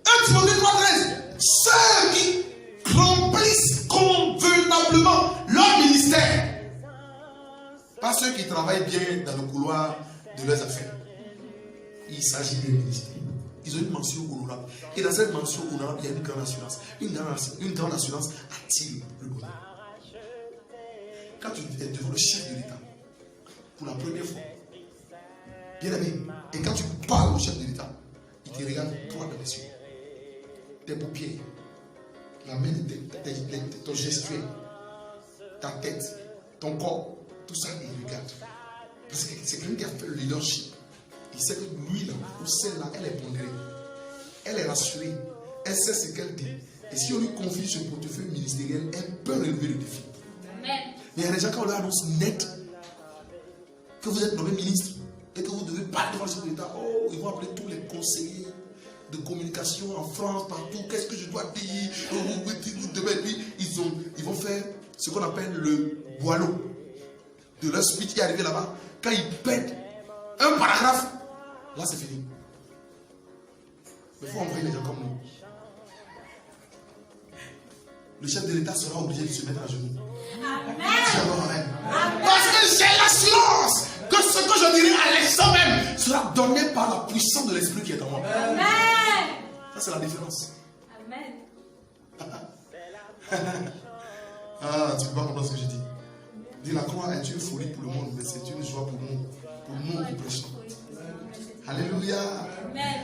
1 Timothée 3,13. Ceux qui remplissent convenablement leur ministère. Pas ceux qui travaillent bien dans le couloir de leurs affaires. Il s'agit des ministères. Ils ont une mention honorable. Et dans cette mention honorable, il y a une grande assurance. Une grande assurance attire le bonheur. Quand tu es devant le chef de l'État, pour la première fois, bien aimé, et quand tu parles au chef de l'État, il te regarde toi dans les yeux. Tes paupières, la main de ton gestuel, ta tête, ton corps, tout ça, il regarde. Parce que c'est quelqu'un qui a fait le leadership. Il sait que lui, là, ou celle-là, elle est pondérée. Elle est rassurée. Elle sait ce qu'elle dit. Et si on lui confie ce portefeuille ministériel, elle peut relever le défi. Amen. Mais il y a des gens, quand on leur annonce net que vous êtes nommé ministre et que vous devez parler devant le chef de l'État, oh, ils vont appeler tous les conseillers de communication en France, partout. Qu'est-ce que je dois dire? Ils vont faire ce qu'on appelle le boileau de leur speech qui est arrivé là-bas. Quand ils pètent un paragraphe, là c'est fini. Mais il faut envoyer les gens comme nous. Le chef de l'État sera obligé de se mettre à genoux. Amen. Parce que j'ai l'assurance que ce que je dirai à l'instant même sera donné par la puissance de l'Esprit qui est en moi. Amen. Ça c'est la différence. Amen. Ah, tu ne peux pas comprendre ce que je dis. Dis, la croix est une folie pour le monde, mais c'est une joie pour nous qui prêchons. Alléluia. Amen.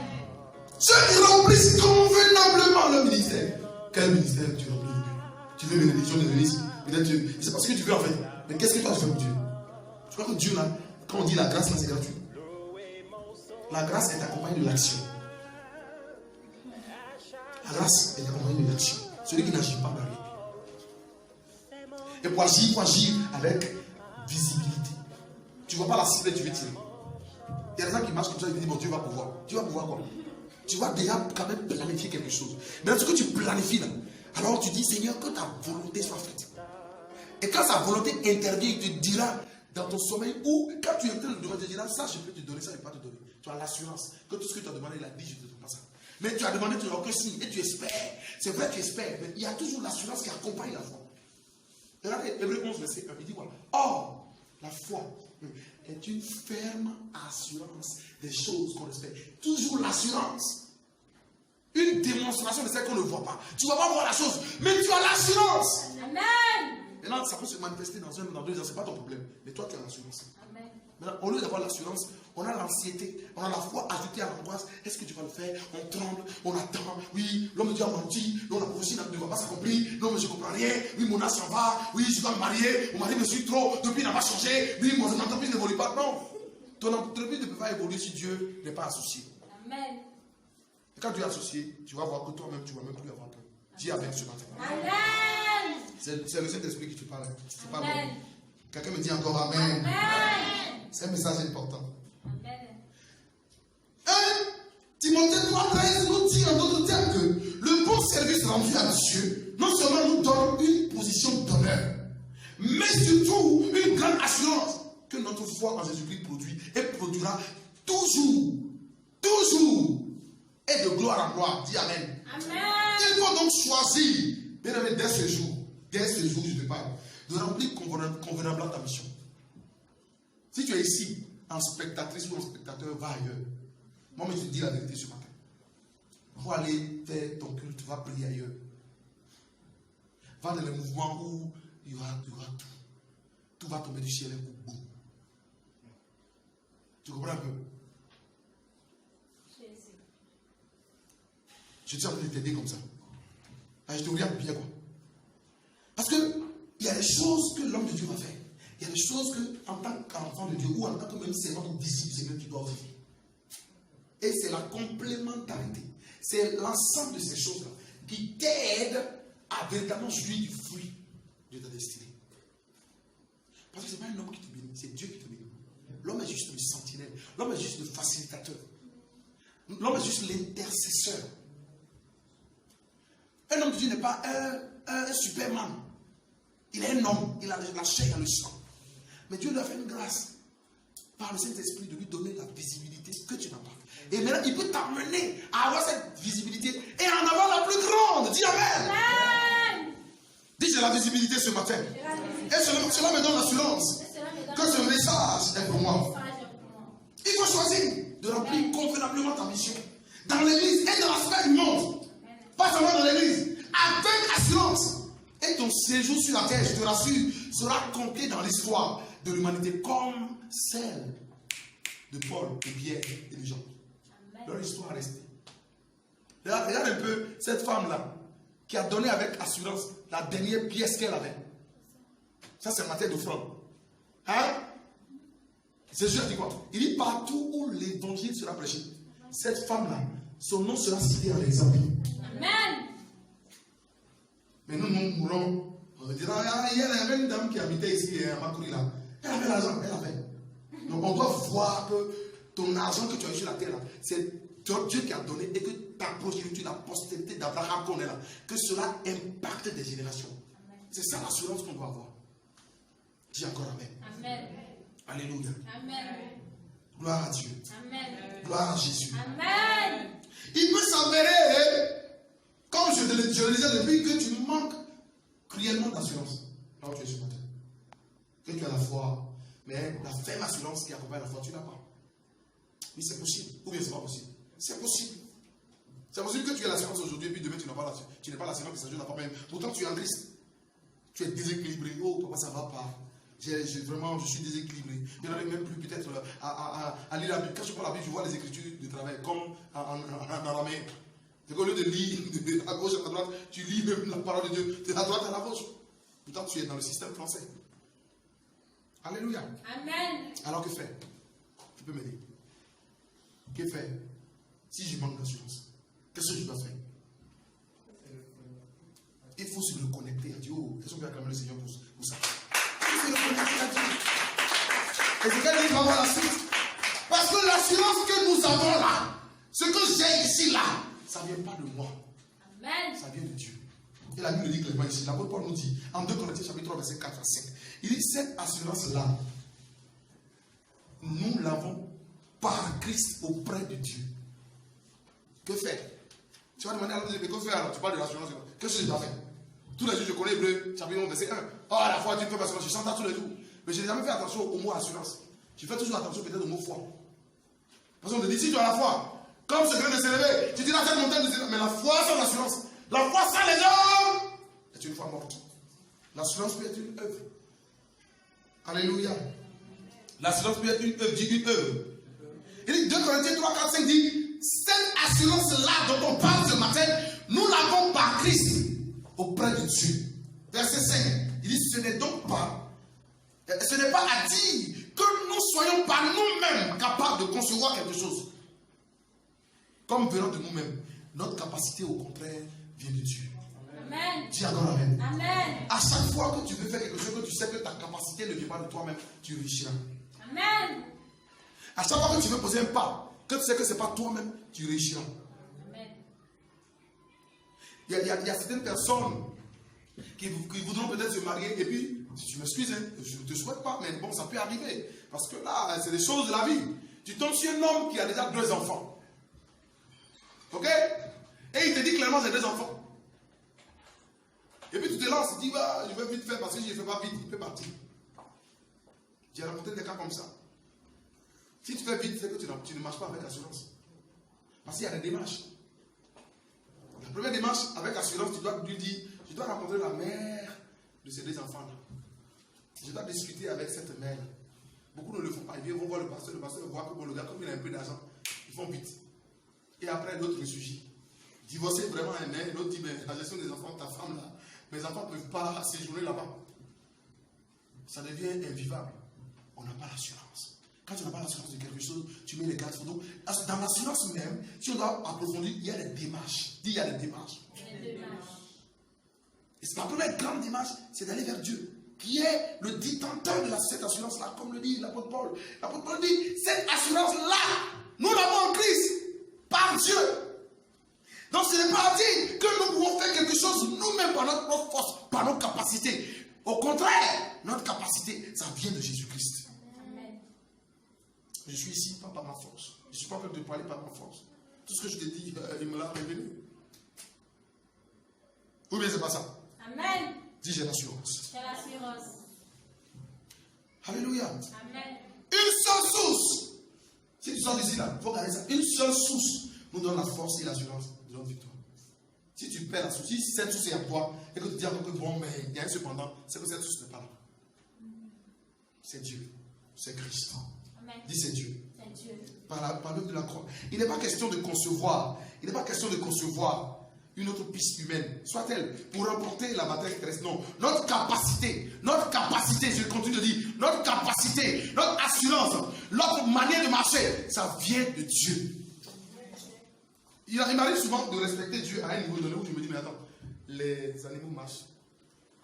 Ceux qui remplissent convenablement le ministère. Quel ministère tu remplis? Tu veux bénédiction de l'église? Peut-être c'est parce que tu veux en fait. Mais qu'est-ce que toi tu fais pour Dieu? Tu crois que Dieu là, quand on dit la grâce là, c'est gratuit. La grâce est accompagnée de l'action. La grâce est accompagnée de l'action. Celui qui n'agit pas n'arrive. Et pour agir, il faut agir avec visibilité. Tu ne vois pas la cible et tu veux tirer. Il y a des gens qui marchent comme ça et ils disent bon, Dieu va pouvoir. Dieu va pouvoir quoi? Tu vas déjà quand même planifier quelque chose. Mais ce que tu planifies là, alors tu dis Seigneur, que ta volonté soit faite. Et quand sa volonté intervient, il te dira dans ton sommeil ou quand tu es en train de demander, il te dira ça je peux te donner, ça je ne peux pas te donner. Tu as l'assurance que tout ce que tu as demandé, il a dit je ne te donne pas ça. Mais tu as demandé, tu n'as aucun signe et tu espères. C'est vrai que tu espères, mais il y a toujours l'assurance qui accompagne la foi. Regardez, Hébreux 11, verset 1, il dit voilà. Or, la foi est une ferme assurance des choses qu'on espère. Toujours l'assurance. Une démonstration de ce qu'on ne voit pas. Tu ne vas pas voir la chose, mais tu as l'assurance. Amen. Maintenant, ça peut se manifester dans un ou dans deux ans, ce n'est pas ton problème. Mais toi, tu as l'assurance. Amen. Maintenant, au lieu d'avoir l'assurance, on a l'anxiété, on a la foi ajoutée à l'angoisse. Est-ce que tu vas le faire? On tremble, on attend. Oui, l'homme de Dieu a menti. Non, la prophétie ne va pas s'accomplir. Non, mais je ne comprends rien. Oui, mon âge s'en va. Oui, je dois me marier. Mon mari me suit trop. Depuis, il n'a pas changé. Oui, mon entreprise n'évolue pas. Non. Ton entreprise ne peut pas évoluer si Dieu n'est pas associé. Amen. Et quand Dieu est associé, tu vas voir que toi-même, tu ne vas même plus avoir peur. Dis Amen ce matin. Amen. C'est le Saint-Esprit qui te parle. C'est pas moi. Quelqu'un me dit encore Amen. Amen. C'est un message important. Amen. 1 Timothée 3,13 nous dit en d'autres termes que le bon service rendu à Dieu non seulement nous donne une position d'honneur, mais surtout une grande assurance que notre foi en Jésus-Christ produit et produira toujours, et de gloire en gloire. Dis Amen. Amen. Il faut donc choisir, bien aimé, dès ce jour, je te parle, de remplir convenablement ta mission. Si tu es ici, en spectatrice ou en spectateur, va ailleurs. Moi, je te dis la vérité ce matin. Va aller faire ton culte, va prier ailleurs. Va dans les mouvements où il y aura tout. Tout va tomber du ciel et boum. Tu comprends un peu? Je suis en train de t'aider comme ça. Je te regarde bien quoi. Parce que il y a des choses que l'homme de Dieu va faire. Il y a des choses que, en tant qu'enfant de Dieu, ou en tant que même servant ou disciple, c'est même qui doit vivre. Et c'est la complémentarité. C'est l'ensemble de ces choses-là qui t'aident à véritablement jouir du fruit de ta destinée. Parce que ce n'est pas un homme qui te bénit, c'est Dieu qui te bénit. L'homme est juste le sentinelle. L'homme est juste le facilitateur. L'homme est juste l'intercesseur. Un homme de Dieu n'est pas un superman. Il est un homme, il a la chair et le sang. Mais Dieu lui a fait une grâce par le Saint-Esprit de lui donner la visibilité que tu n'as pas. Et maintenant, il peut t'amener à avoir cette visibilité et à en avoir la plus grande. Dis Amen. Amen. Dis, j'ai la visibilité ce matin. Et cela me donne l'assurance que ce message est pour moi. Il faut choisir de remplir convenablement ta mission. Dans l'église et dans la sphère du monde. Pas seulement dans l'église. Avec assurance. Et ton séjour sur la terre, je te rassure, sera compté dans l'histoire de l'humanité comme celle de Paul, de Pierre et de Jean. Leur histoire est restée. Regarde un peu cette femme-là qui a donné avec assurance la dernière pièce qu'elle avait. Ça, c'est ma tête d'offrande. Hein? Jésus a dit quoi? Il dit partout où l'évangile sera prêché, cette femme-là, son nom sera cité en exemple. Amen. Mais nous mourons. On dira, il y avait une dame qui habitait ici à Makouri là. Elle avait l'argent, elle avait. Donc on doit voir que ton argent que tu as eu sur la terre là, c'est Dieu qui a donné et que ta progéniture, la postérité d'Abraham qu'on est là, que cela impacte des générations. C'est ça l'assurance qu'on doit avoir. Dis encore Amen. Amen. Alléluia. Amen. Gloire à Dieu. Amen. Gloire à Jésus. Amen. Il peut s'avérer, comme je le disais depuis, que tu manques cruellement d'assurance. Là où tu es ce matin. Que tu as la foi, mais la ferme assurance qui accompagne la foi, tu n'as pas. Oui, c'est possible. Ou bien c'est pas possible. C'est possible. C'est possible que tu aies l'assurance aujourd'hui et puis demain tu n'as pas l'assurance. Tu n'es pas l'assurance que ça n'a pas même. Pourtant tu es en triste. Tu es déséquilibré. Oh, papa, ça ne va pas. Vraiment, je suis déséquilibré. Je n'arrive même plus peut-être à lire la Bible. Quand je prends la Bible, je vois les écritures de travail comme en araméen. C'est qu'au lieu de lire de à gauche à droite, tu lis même la parole de Dieu de la droite à la gauche. Pourtant, tu es dans le système français. Alléluia. Amen. Alors que faire? Tu peux m'aider. Que faire si je manque d'assurance? Qu'est-ce que je dois faire? Il faut se reconnecter à Dieu. Est-ce qu'on peut acclamer le Seigneur pour ça? Il faut se reconnecter à Dieu. Et c'est qu'elle dit vraiment la suite. Parce que l'assurance que nous avons là, ce que j'ai ici là, ça ne vient pas de moi. Amen. Ça vient de Dieu. Et la Bible dit clairement ici. L'apôtre Paul nous dit, en 2 Corinthiens chapitre 3, verset 4 à 5, il dit, cette assurance-là, nous l'avons par Christ auprès de Dieu. Que faire? Tu vas demander à l'autre, que faire alors? Tu parles de l'assurance. Qu'est-ce que je dois faire? Tous les jours, je connais Hébreu, chapitre 1, verset 1. Oh, à la foi, tu ne peux pas assurance. Je chante ça tous les jours. Mais je n'ai jamais fait attention au mot assurance. Je fais toujours attention peut-être au mot foi. Parce qu'on te dit, si tu as la foi, comme ce grain de s'élever, tu dis la cette montagne de s'élever. Mais la foi sans l'assurance, la foi sans les hommes, est une foi morte. L'assurance peut être une œuvre. Alléluia. L'assurance peut être une œuvre, dit une œuvre. Il dit 2 Corinthiens 3, 4, 5 dit, cette assurance-là dont on parle ce matin, nous l'avons par Christ auprès de Dieu. Verset 5, il dit, ce n'est pas à dire que nous soyons par nous-mêmes capables de concevoir quelque chose. Comme venant de nous-mêmes. Notre capacité, au contraire, vient de Dieu. Amen. Dis encore Amen. Amen. À chaque fois que tu veux faire quelque chose, que tu sais que ta capacité ne vient pas de toi-même, tu réussiras. Amen. À chaque fois que tu veux poser un pas, que tu sais que ce n'est pas toi-même, tu réussiras. Amen. Il y a certaines personnes qui voudront peut-être se marier et puis, si tu m'excuses, je ne te souhaite pas, mais bon, ça peut arriver. Parce que là, c'est des choses de la vie. Tu tombes sur un homme qui a déjà 2 enfants. Ok? Et il te dit clairement, j'ai 2 enfants. Et puis tu te lances, tu dis, bah, je vais vite faire parce que si je ne fais pas vite, il peut partir. J'ai rencontré des cas comme ça. Si tu fais vite, c'est que tu ne marches pas avec assurance. Parce qu'il y a des démarches. La première démarche, avec assurance, tu dois lui dire, je dois rencontrer la mère de ces 2 enfants-là. Je dois discuter avec cette mère-là. Beaucoup ne le font pas. Ils vont voir le pasteur voit que bon, le gars, comme il a un peu d'argent, ils font vite. Et après, l'autre ressurgit. Divorcer vraiment un mec, l'autre dit, mais la gestion des enfants, ta femme là, mes enfants ne peuvent pas séjourner là-bas. Ça devient invivable. On n'a pas l'assurance. Quand tu n'as pas l'assurance de quelque chose, tu mets les cartes photos. Dans l'assurance même, si on doit approfondir, il y a des démarches. Dis, il y a des démarches. Et c'est la première grande démarche, c'est d'aller vers Dieu, qui est le détenteur de cette assurance-là, comme le dit l'apôtre Paul. L'apôtre Paul dit, cette assurance-là, nous l'avons en Christ, par Dieu. Donc ce n'est pas à dire que nous pouvons faire quelque chose nous-mêmes par notre propre force, par nos capacités. Au contraire, notre capacité, ça vient de Jésus-Christ. Je suis ici, pas par ma force. Je ne suis pas en train de te parler par ma force. Tout ce que je te dis, il me l'a révélé. Ou bien c'est pas ça? Amen. Dis, j'ai l'assurance. J'ai l'assurance. Alléluia. Amen. Une seule source. Si tu sors d'ici là, il faut garder ça. Une seule source nous donne la force et l'assurance de notre victoire. Si tu perds la source, si cette source est à toi, et que tu dis encore que bon, mais il y a un cependant, c'est que cette source n'est pas là. C'est Dieu. C'est Christ. Amen. Dis c'est Dieu. C'est Dieu. Par l'œuvre de la croix. Il n'est pas question de concevoir. Il n'est pas question de concevoir une autre piste humaine, soit-elle, pour remporter la bataille terrestre. Non. Notre capacité, je continue de dire, notre capacité, notre assurance, notre manière de marcher, ça vient de Dieu. Il m'arrive souvent de respecter Dieu à un niveau donné où je me dis, mais attends, les animaux marchent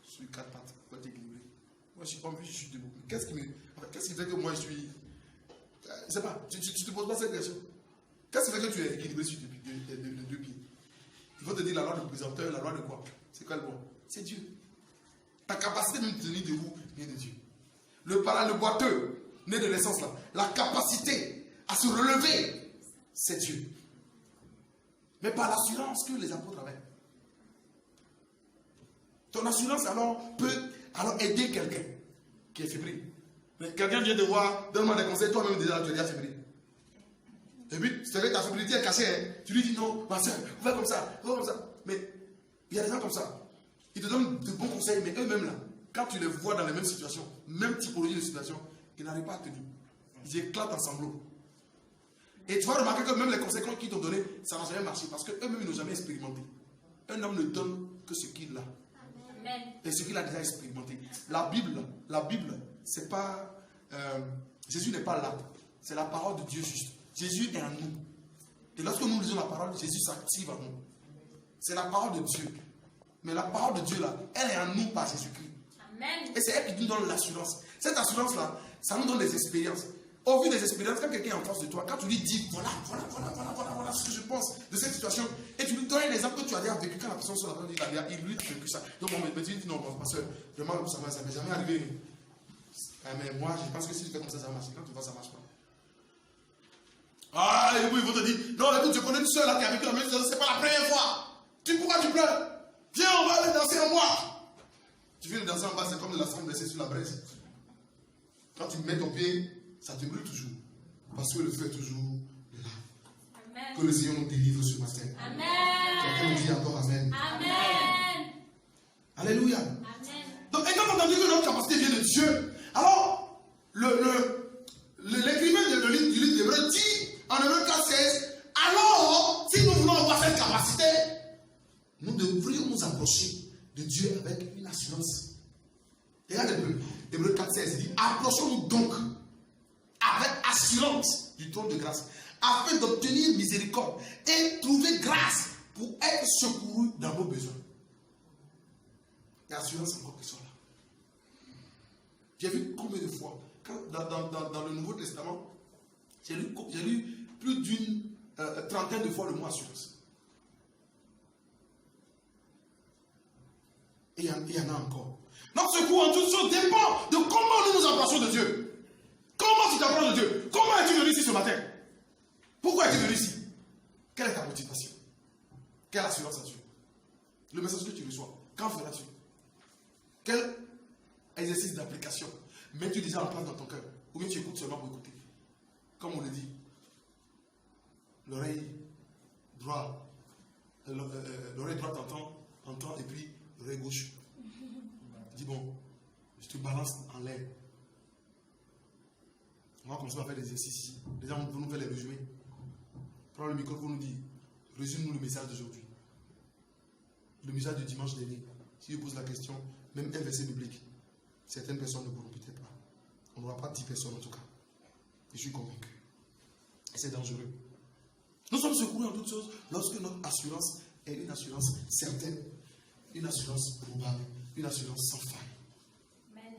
sur 4 pattes pour être équilibrés. Moi, je suis pas en plus, je suis debout. Qu'est-ce qui fait que moi, je suis... Je sais pas, tu ne te poses pas cette question. Qu'est-ce qui fait que tu es équilibré sur les 2 pieds? Il faut te dire la loi de présenteur, la loi de quoi? C'est quoi le bon? C'est Dieu. Ta capacité de te tenir debout vient de Dieu. Le boiteux, né de l'essence là, la capacité à se relever, c'est Dieu. Mais par l'assurance que les apôtres avaient. Ton assurance alors peut aider quelqu'un qui est fébrile. Mais quelqu'un vient te voir, donne-moi des conseils, toi-même déjà tu es déjà fébrile. Et puis, c'est vrai que ta fébrilité est cachée. Hein. Tu lui dis non, ma soeur, fais comme ça, fais comme ça. Mais il y a des gens comme ça. Ils te donnent de bons conseils, mais eux-mêmes là, quand tu les vois dans les mêmes situations, même typologie de situation, ils n'arrivent pas à tenir. Ils éclatent en sanglots. Et tu vas remarquer que même les conseils qu'ils t'ont donnés, ça n'a jamais marché parce qu'eux-mêmes ils n'ont jamais expérimenté. Un homme ne donne que ce qu'il a. Amen. Et ce qu'il a déjà expérimenté. La Bible, c'est pas... Jésus n'est pas là. C'est la parole de Dieu juste. Jésus est en nous. Et lorsque nous lisons la parole, Jésus s'active en nous. C'est la parole de Dieu. Mais la parole de Dieu là, elle est en nous par Jésus-Christ. Amen. Et c'est elle qui nous donne l'assurance. Cette assurance-là, ça nous donne des expériences. Au vu des expériences, quand quelqu'un est en face de toi, quand tu lui dis voilà ce que je pense de cette situation, et tu lui donnes un exemple que tu as déjà vécu quand la personne sur la table dit il lui a vécu ça. Donc, mais tu dis non, ma soeur, vraiment, ça ne m'est jamais arrivé. Mais moi, je pense que si tu fais comme ça marche. Quand tu vois, ça ne marche pas. Ah, et puis ils vont te dire non, écoute, je connais une soeur là qui a vécu la même chose, c'est pas la première fois. Pourquoi tu pleures? Viens, on va aller danser en bois. Tu viens de danser en bas, c'est comme de la cendre laissée sur la braise. Quand tu mets ton pied, ça te brûle toujours. Parce que le feu est toujours là. Amen. Que le Seigneur nous délivre ce matin. Amen. Quelqu'un nous dit encore Amen. Amen. Alléluia. Amen. Donc, étant entendu que notre capacité vient de Dieu, alors, l'écrivain du livre d'Hébreux dit, en Hébreux 4:16, alors, si nous voulons avoir cette capacité, nous devrions nous approcher de Dieu avec une assurance. Regardez un peu, Hébreux 4:16 dit, approchons-nous donc avec assurance du trône de grâce, afin d'obtenir miséricorde et trouver grâce pour être secouru dans nos besoins. L'assurance encore qui sont là. J'ai vu combien de fois, dans le Nouveau Testament, j'ai lu plus d'une trentaine de fois le mot assurance. Et il y en a encore. Notre secours en toutes choses dépend de comment nous nous approchons de Dieu. Comment tu t'approches de Dieu? Comment es-tu venu ici ce matin? Pourquoi es-tu venu ici? Quelle est ta motivation? Quelle assurance as-tu? Le message que tu reçois, quand feras-tu? Quel exercice d'application mets-tu déjà en place dans ton cœur? Ou bien tu écoutes seulement pour écouter? Comme on le dit, l'oreille droite entend et puis l'oreille gauche. Dis bon, je te balance en l'air. On va commencer à faire des exercices ici. Les gens vont nous faire les résumés. Prends le micro pour nous dire, résume-nous le message d'aujourd'hui. Le message du dimanche dernier. Si je pose la question, même un verset biblique, certaines personnes ne pourront peut-être pas. On n'aura pas 10 personnes en tout cas. Je suis convaincu. Et c'est dangereux. Nous sommes secourus en toutes choses lorsque notre assurance est une assurance certaine, une assurance probable, une assurance sans faille. Amen.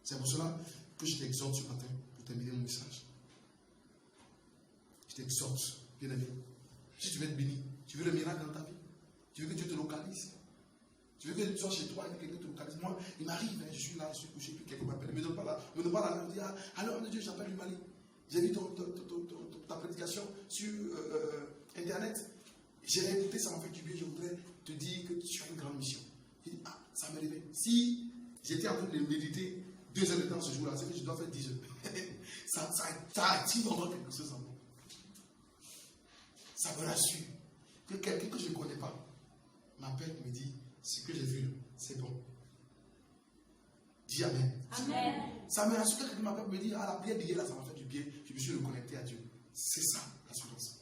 C'est pour cela que je t'exhorte ce matin pour terminer mon message. Je t'exhorte, bien aimé. Si tu veux être béni, tu veux le miracle dans ta vie, tu veux que Dieu te localise, tu veux que tu sois chez toi et que quelqu'un te localise. Moi, il m'arrive, je suis là, je suis couché, puis quelqu'un m'appelle, me donne pas la main, me dit, ah, alors Dieu, j'appelle du Mali. J'ai vu ta prédication sur Internet. J'ai réécouté, ça m'a fait du bien. Je voudrais te dire que tu as une grande mission. J'ai dit, ah, ça me réveille. Si j'étais en train de méditer 2 heures de temps ce jour-là, c'est que je dois faire 10 heures. ça active encore quelque chose en moi. Ça me rassure que quelqu'un que je ne connais pas m'appelle et me dit, ce que j'ai vu, c'est bon. Dis Amen. Amen. Ça me rassure que quelqu'un m'appelle et me dit, ah, la prière d'hier, là, ça m'a fait du bien. Je me suis reconnecté à Dieu. C'est ça, l'assurance.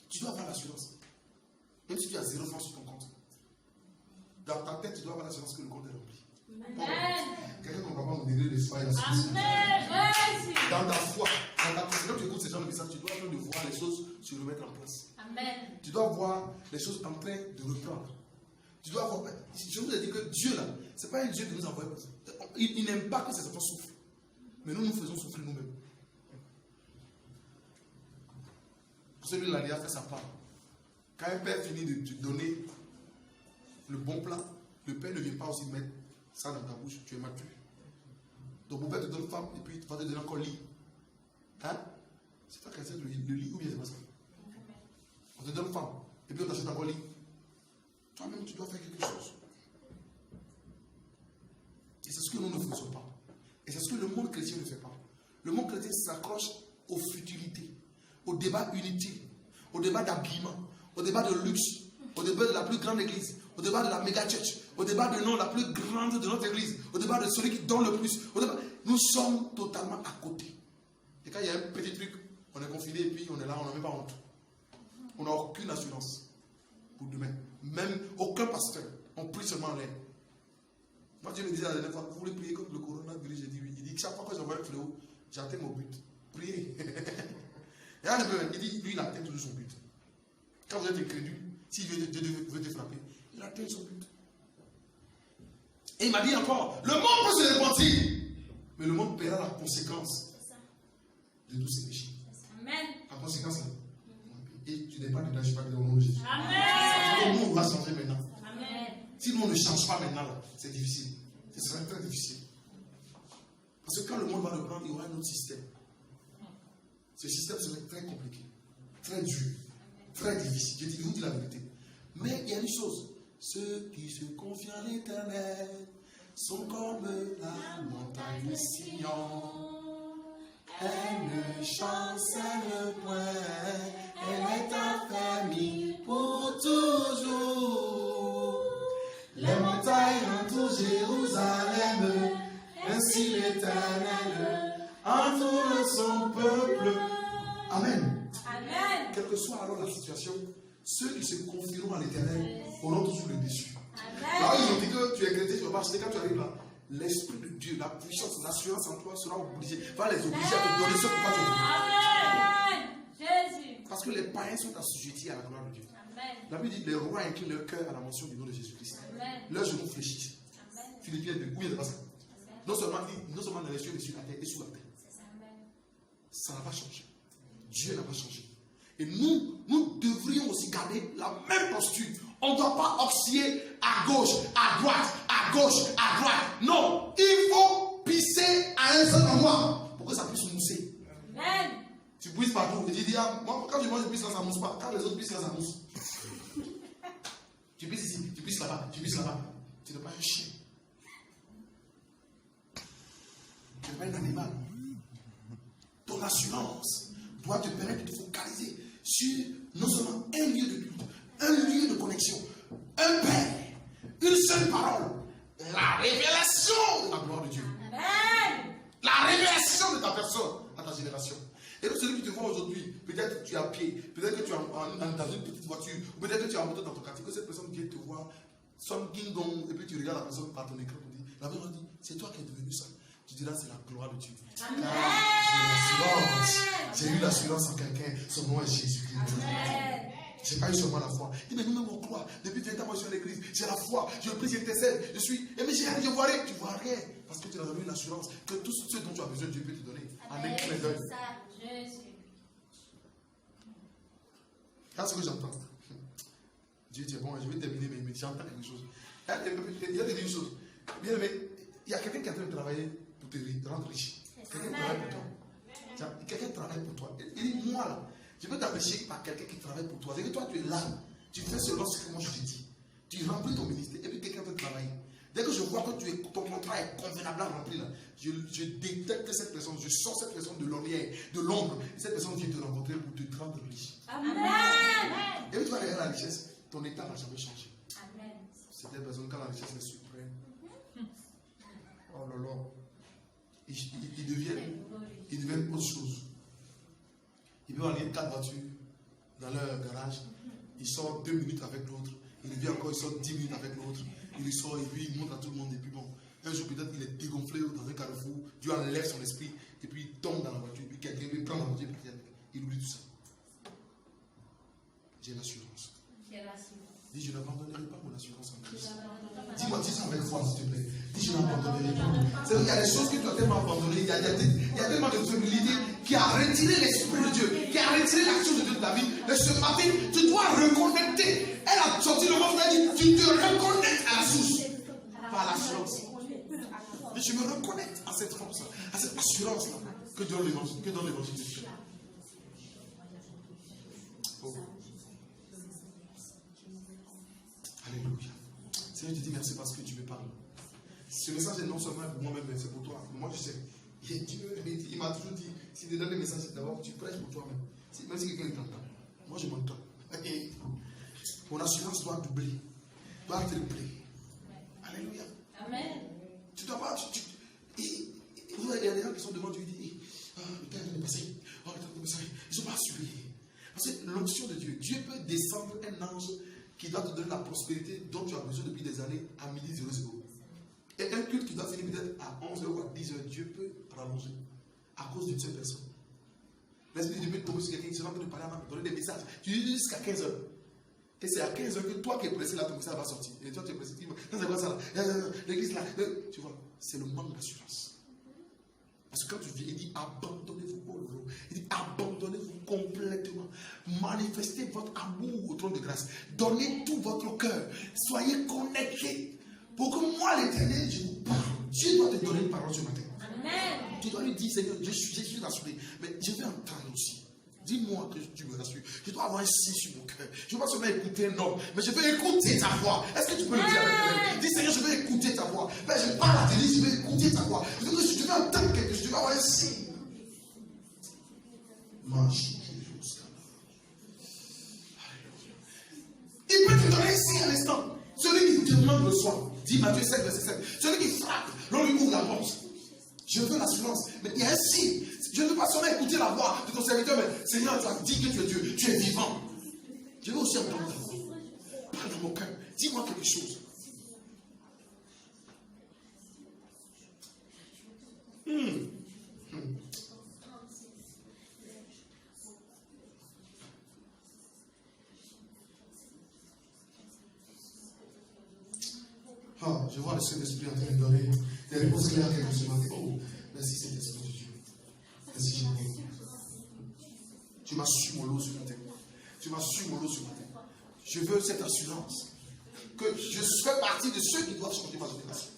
Tu dois avoir l'assurance. Même si tu as 0 francs sur ton compte. Dans ta tête, tu dois avoir l'assurance que le compte est rempli. Amen. Quelqu'un ne comprend pas mon degré de foi et l'assurance. Amen. Dans ta foi, dans ta foi, quand tu écoutes ces gens de messages, tu dois en train de voir les choses se remettre en place. Amen. Tu dois voir les choses en train de reprendre. Tu dois voir. Je vous ai dit que Dieu, là, ce n'est pas un Dieu qui nous envoie. Il n'aime pas que ses enfants souffrent. Mais nous faisons souffrir nous-mêmes. Pour celui-là, il a fait sa part. Quand un père finit de te donner le bon plat, le père ne vient pas aussi mettre ça dans ta bouche. Tu es mature. Donc, mon père te donne femme et puis il va te donner encore lit. Hein? C'est pas qu'elle le lit ou bien c'est pas ça? On te donne femme et puis on t'achète encore lit. Toi-même, tu dois faire quelque chose. Et c'est ce que nous ne faisons pas. Et c'est ce que le monde chrétien ne fait pas. Le monde chrétien s'accroche aux futilités, aux débats inutiles, aux débats d'habillement, au débat de luxe, au débat de la plus grande église, au débat de la méga church, au débat de nom la plus grande de notre église, au débat de celui qui donne le plus. Nous sommes totalement à côté. Et quand il y a un petit truc, on est confiné et puis on est là, on n'a même pas honte. On n'a aucune assurance pour demain. Même aucun pasteur. On prie seulement en l'air. Moi, Dieu me disait la dernière fois, vous voulez prier contre le coronavirus? J'ai dit oui. Il dit que chaque fois que j'envoie un fléau, j'atteins mon but. Priez. Et là, il dit, lui, il atteint toujours son but. Quand vous êtes incrédule, si Dieu veut te frapper, il atteint son but. Et il m'a dit encore, le monde peut se repentir, mais le monde paiera la conséquence de tous ses péchés. Amen. La conséquence, et tu n'es pas dedans, je ne sais pas au nom de Jésus. Amen. Le monde va changer maintenant. Amen. Si nous on ne change pas maintenant, c'est difficile. Ce serait très difficile. Parce que quand le monde va reprendre, il y aura un autre système. Ce système serait très compliqué, très dur, très difficile. Je vous dis la vérité. Mais il y a une chose. Ceux qui se confient en l'Éternel sont comme la montagne de Sion. Elle ne chancelle point, elle est affermie pour toujours. Les montagnes entourent Jérusalem, ainsi l'Éternel entoure son peuple. Amen. Amen. Quelle que soit alors la situation, ceux qui se confieront à l'Éternel auront toujours le dessus. Là, ils ont dit que tu es chrétien, tu vas marcher. Quand tu arrives là, l'Esprit de Dieu, la puissance, l'assurance en toi sera obligée, va les obliger à te donner ce pourquoi tu es. Amen. Jésus. Parce que les païens sont assujettis à la gloire de Dieu. Amen. La Bible dit les rois inclinent leur cœur à la mention du nom de Jésus-Christ. Amen. Leurs genoux fléchissent. Amen. Philippiens 2, où il y a pas ça? Non seulement dans les cieux, mais sur la terre et sous la terre. Ça n'a pas changé. Dieu n'a pas changé. Et nous devrions aussi garder la même posture. On ne doit pas osciller à gauche, à droite, à gauche, à droite. Non, il faut pisser à un seul endroit pour que ça puisse mousser. Amen. Tu pisses partout. Et tu dis, ah, moi, quand je mange, je pisse là, ça ne mousse pas. Quand les autres pissent là, ça mousse. Tu pisses ici, tu pisses là-bas, tu pisses là-bas. Tu n'es pas un chien. Tu n'es pas un animal. Ton assurance doit te permettre de te focaliser sur non seulement un lieu de culte, un lieu de connexion, un Père, une seule parole, la révélation de la gloire de Dieu. Amen. La révélation de ta personne à ta génération. Et donc celui qui te voit aujourd'hui, peut-être que tu es à pied, peut-être que tu es dans une petite voiture, ou peut-être que tu es en moto dans ton quartier, que cette personne vient te voir, sonne ding dong, et puis tu regardes la personne par ton écran pour dire, la personne dit, c'est toi qui es devenu ça. Tu diras, c'est la gloire de Dieu. Amen. J'ai eu l'assurance en quelqu'un, son nom est Jésus-Christ. Amen. Je n'ai pas eu seulement la foi. Il dit, mais nous-mêmes on croit. Depuis 20 ans, moi je suis à l'église, j'ai la foi, je prie, j'intercède, je suis. Et mais j'ai rien, je vois rien. Tu vois rien. Parce que tu n'as jamais eu l'assurance que tout ce dont tu as besoin, Dieu peut te donner. En un clin d'œil. Jésus. Regarde ce que j'entends. Dieu dit, bon, je vais terminer, mais j'entends quelque chose. Il y a des choses. Bien aimé, il y a quelqu'un qui est en train de travailler pour te rendre riche. Quelqu'un travaille pour toi. Tiens, quelqu'un travaille pour toi. Il dit, moi là, je veux t'empêcher par quelqu'un qui travaille pour toi. C'est que toi, tu es là. Tu fais seulement ce que moi je te dis. Tu remplis ton ministère et puis quelqu'un peut travailler. Dès que je vois que ton contrat est convenablement rempli là, je détecte cette personne, je sors cette personne de l'ornière, de l'ombre, et cette personne vient te rencontrer pour te rendre riche. Amen. Et puis tu vas regarder la richesse, ton état n'a jamais changé. Amen. C'est cette personne quand la richesse est suprême. Oh là là. Ils deviennent autre chose. Ils peuvent aller 4 voitures dans leur garage. Ils sortent 2 minutes avec l'autre. Il revient encore, il sort 10 minutes avec l'autre. Il sort et puis il montre à tout le monde. Et puis bon, un jour peut-être il est dégonflé dans un carrefour. Dieu enlève son esprit et puis il tombe dans la voiture. Et puis quelqu'un lui prend la voiture et puis il oublie tout ça. J'ai l'assurance. Dis, je n'abandonnerai pas mon assurance en Christ. Dis-moi, dis ça avec foi, s'il te plaît. Dis, je n'abandonnerai pas. C'est-à-dire, il y a des choses que tu as tellement abandonnées. Il y a tellement de fébrilité qui a retiré l'esprit de Dieu, qui a retiré l'action de Dieu de ta vie. Mais ce matin, tu dois reconnecter. Elle a sorti le mot, elle a dit, tu te reconnectes à la source. Par l'assurance. Mais je me reconnecte à cette force, à cette assurance-là que donne l'évangile de Dieu. Oh. Alléluia. Seigneur, je te dis merci parce que tu me parles. Ce message est non seulement pour moi-même, mais c'est pour toi. Moi, je sais. Il m'a toujours dit, si tu donnes des messages, d'abord, tu prêches pour toi-même. Même si quelqu'un t'entend. Moi, je m'entends. Et mon assurance doit doubler, doit tripler. Alléluia. Amen. Tu dois pas. Il y a des gens qui sont devant Dieu, ils disent, le temps est passé. Oh, le temps est passé. Ils ne sont pas assurés. Parce que l'onction de Dieu, Dieu peut descendre un ange qui doit te donner la prospérité dont tu as besoin depuis des années à midi 00. Et un culte qui doit finir peut-être à 11h ou à 10h, Dieu peut rallonger à cause d'une seule personne. L'esprit de Dieu peut tomber sur quelqu'un qui sera en train de parler à donner des messages. Tu dis jusqu'à 15h. Et c'est à 15h que toi qui es pressé là, ton message va sortir. Et toi tu es pressé. C'est quoi ça là? L'église là. Tu vois, c'est le manque d'assurance. Parce que quand tu viens, il dit abandonnez-vous pour le lot. Il dit abandonnez-vous complètement. Manifestez votre amour au trône de grâce. Donnez tout votre cœur. Soyez connectés. Pour que moi, l'Éternel, je vous parle. Dieu doit te donner une parole ce matin. Amen. Tu dois lui dire, Seigneur, je suis rassuré. Mais je vais entendre aussi. Dis-moi que tu me rassures. Je dois avoir un signe sur mon cœur. Je ne veux pas seulement écouter un homme, mais je veux écouter ta voix. Est-ce que tu peux le dire avec moi? Dis, Seigneur, je veux écouter ta voix. Mais je parle à Télis, je veux écouter ta voix. Je veux entendre quelque chose. Je veux avoir un signe. Il peut te donner un signe à l'instant. Celui qui demande le soin. Dis Matthieu 7, verset 7. Celui qui frappe, l'on lui ouvre la porte. Je veux l'assurance. Mais il y a un signe. Je ne veux pas seulement écouter la voix de ton serviteur, mais Seigneur, tu as dit que tu es Dieu, tu es vivant. Je veux aussi entendre ta voix. Parle dans mon cœur. Dis-moi quelque chose. Je vois le Saint-Esprit en train de donner des réponses claires à quelqu'un ce matin. Oh, merci Saint-Esprit de Dieu. Merci Jésus. Tu m'as su mon lot ce matin. Tu m'as su mon lot ce matin. Je veux cette assurance que je fais partie de ceux qui doivent changer ma génération.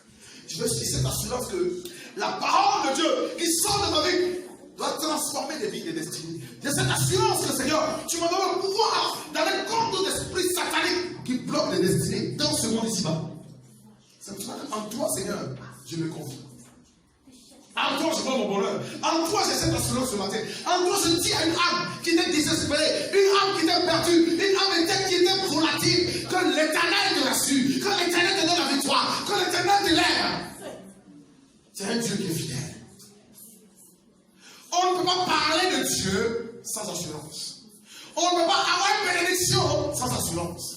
Je veux cette assurance que la parole de Dieu qui sort de ma vie doit transformer des vies et des destinées. J'ai cette assurance que Seigneur, tu m'as donné le pouvoir d'aller contre l'esprit satanique qui bloque les destinées dans ce monde ici-bas. En toi, Seigneur, je me confie. En toi, je vois mon bonheur. En toi, j'ai cette assurance ce matin. En toi, je dis à une âme qui était désespérée, une âme qui était perdue, une âme qui était volatile, que l'Éternel te rassure, que l'Éternel te donne la victoire, que l'Éternel te lève. C'est un Dieu qui est fidèle. On ne peut pas parler de Dieu sans assurance. On ne peut pas avoir une bénédiction sans assurance.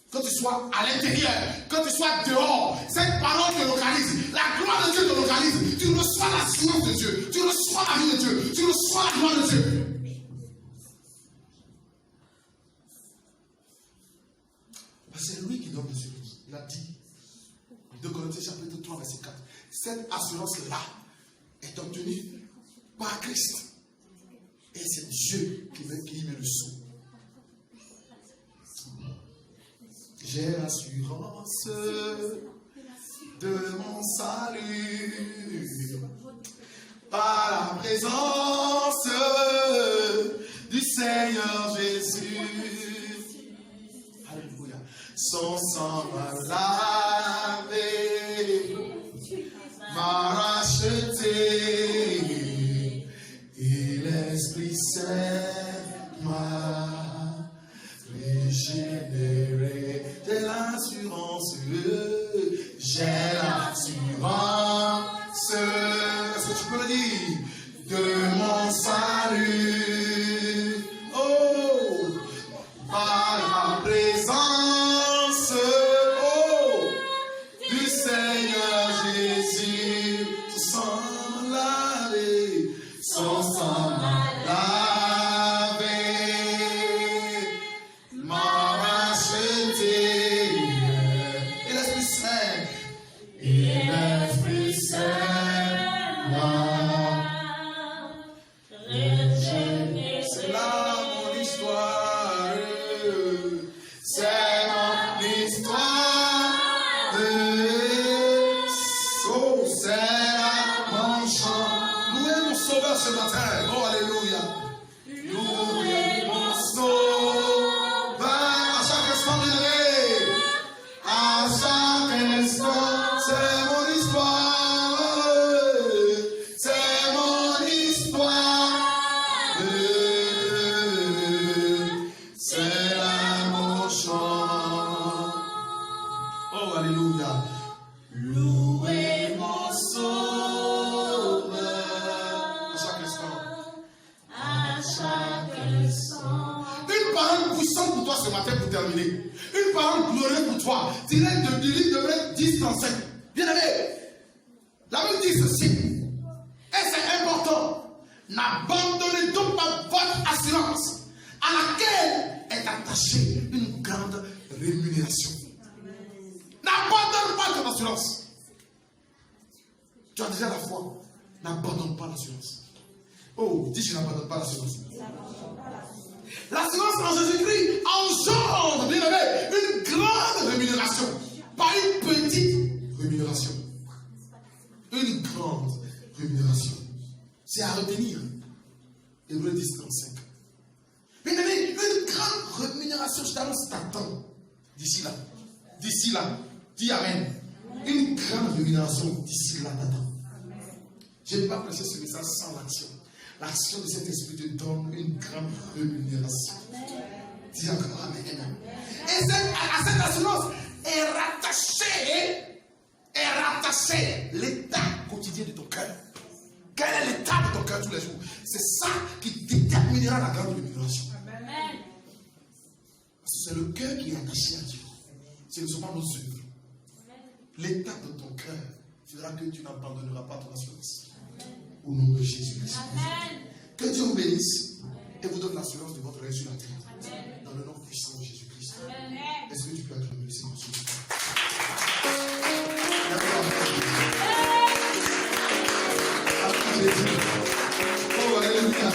Que tu sois à l'intérieur, que tu sois dehors, cette parole te localise, la gloire de Dieu te localise, tu reçois l'assurance de Dieu, tu reçois la vie de Dieu, tu reçois la gloire de Dieu. C'est lui qui donne l'assurance. Il a dit, en 2 Corinthiens chapitre 3, verset 4, cette assurance-là est obtenue par Christ. Et c'est Dieu qui met le sou. J'ai l'assurance de mon salut. présence du Seigneur Jésus. Alléluia. Son sang m'a lavé, m'a racheté, et l'Esprit Saint m'a régénéré. J'ai l'assurance, j'ai l'assurance. Est-ce que tu peux le dire? De mon salut. Oh, par la présence, oh, du Seigneur Jésus. Son sang m'a lavé, son sang m'a lavé, m'a racheté. Et l'Esprit Saint, et l'Esprit Saint m'a régénéré. C'est là mon histoire, c'est mon histoire. Oh, c'est là mon chant. Louez mon Sauveur ce matin. Oh, alléluia. Louez mon Sauveur. À chaque instant, bien-aimé. À chaque instant, c'est mon histoire. C'est mon histoire. C'est là mon chant. Oh, alléluia. Louez mon Sauveur. À chaque instant. À chaque instant. Une parole puissante pour toi ce matin pour terminer. Une parole glorieuse pour toi. Tirée du livre de Matthieu 10:35. Bien aimé. La Bible dit ceci. Et c'est important. N'abandonnez donc pas votre assurance à laquelle est attachée une grande rémunération. N'abandonne pas ton assurance. Tu as déjà la foi. N'abandonne pas l'assurance. Oh, dis je n'abandonne pas l'assurance. L'assurance en Jésus-Christ engendre, bien aimé, une grande rémunération. Pas une petite rémunération. Une grande rémunération. C'est à retenir. Hébreux 10:35. Bien aimé, une grande rémunération, je t'annonce, t'attends. D'ici là. D'ici là. Dis Amen. Une grande rémunération d'ici là t'attends. Je ne vais pas prêcher ce message sans l'action. L'action de cet esprit te donne une grande rémunération. Dis encore Amen. Et à cette assurance est rattaché l'état quotidien de ton cœur. Quel est l'état de ton cœur tous les jours? C'est ça qui déterminera la grande rémunération. Amen. Parce que c'est le cœur qui est attaché à Dieu. Ce ne sont pas nos œuvres. L'état de ton cœur fera que tu n'abandonneras pas ton assurance. Au nom de Jésus-Christ. Que Dieu vous bénisse et vous donne l'assurance de votre réussite sur la terre. Dans le nom puissant de Jésus-Christ. Est-ce que tu peux acclamer le Seigneur? Oh, alléluia.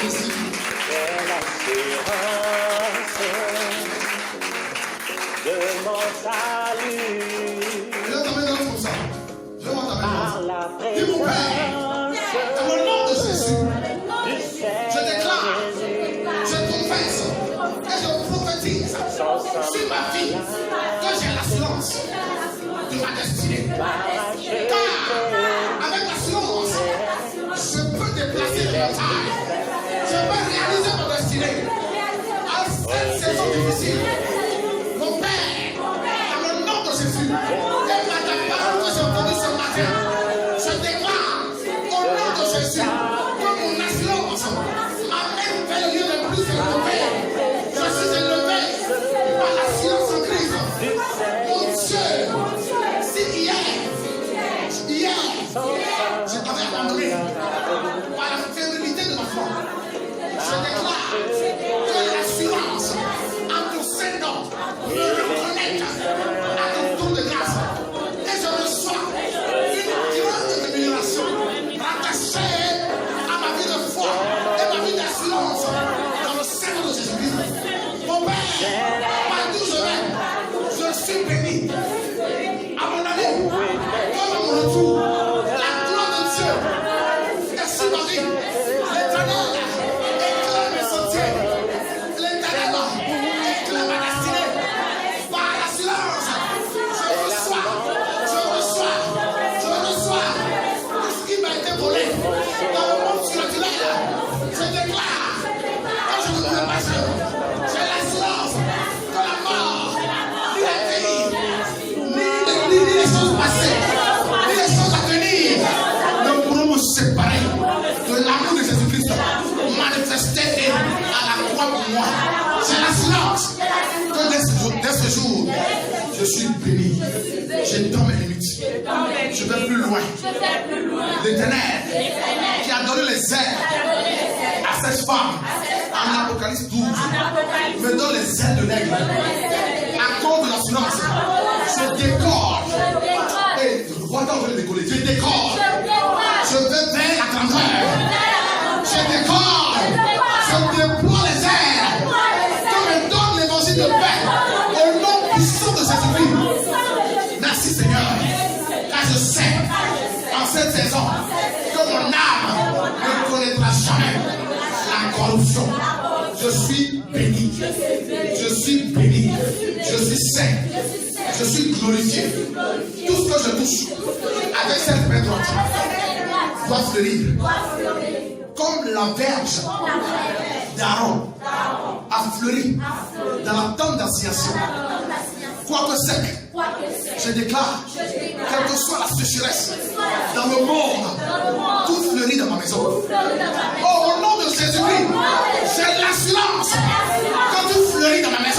C'est l'assurance de mon salut. Je vais t'amener comme ça. Je vais t'amener Par la dis mon Père, dans le nom de Jésus, je déclare, je confesse et je prophétise sur ma vie que j'ai l'assurance de ma destinée. Car avec l'assurance, je peux déplacer les montagnes. Je peux réaliser mon destinée. À cette saison difficile, mon Père, dans le nom de Jésus, et par la parole que j'ai entendue ce matin, je déclare au nom de Jésus que mon assurance m'amène vers le lieu le plus élevé. Je suis élevé par la science en Christ. Mon Dieu, si hier, je t'avais abandonné par la fébrilité de ma foi, je déclare que l'assurance en ton Saint-Nom me reconnecte à ton tour de grâce. Et je reçois une grande rémunération rattachée à ma vie de foi et ma vie d'assurance dans le Seigneur de Jésus-Christ. Mon Père, partout où je vais, je suis béni. À mon aller, comme à mon retour, la gloire de Dieu est Je suis béni. J'étends mes limites. Je vais plus loin. L'Éternel qui a donné les ailes à cette femme en Apocalypse 12 me donne les ailes de l'aigle. À cause de l'assurance, je décore. Et voilà où je vais décoller. Je décore. Je vais vers la grandeur. Je décore. Je déploie les ailes. Que me donne l'évangile de paix. Au nom puissant de Jésus-Christ. Merci Seigneur. Car je sais en cette saison que mon âme ne connaîtra jamais la corruption. Je suis béni. Je suis béni. Je suis saint. Je suis glorifié. Tout ce que je touche avec cette main droite doit fleurir. Comme la verge d'Aaron a fleuri dans la tente d'assignation. Quoique sec, je déclare, quelle que soit la sécheresse dans le monde, tout fleurit dans ma maison. Oh, au nom de Jésus-Christ, j'ai l'assurance que tout fleurit dans ma maison.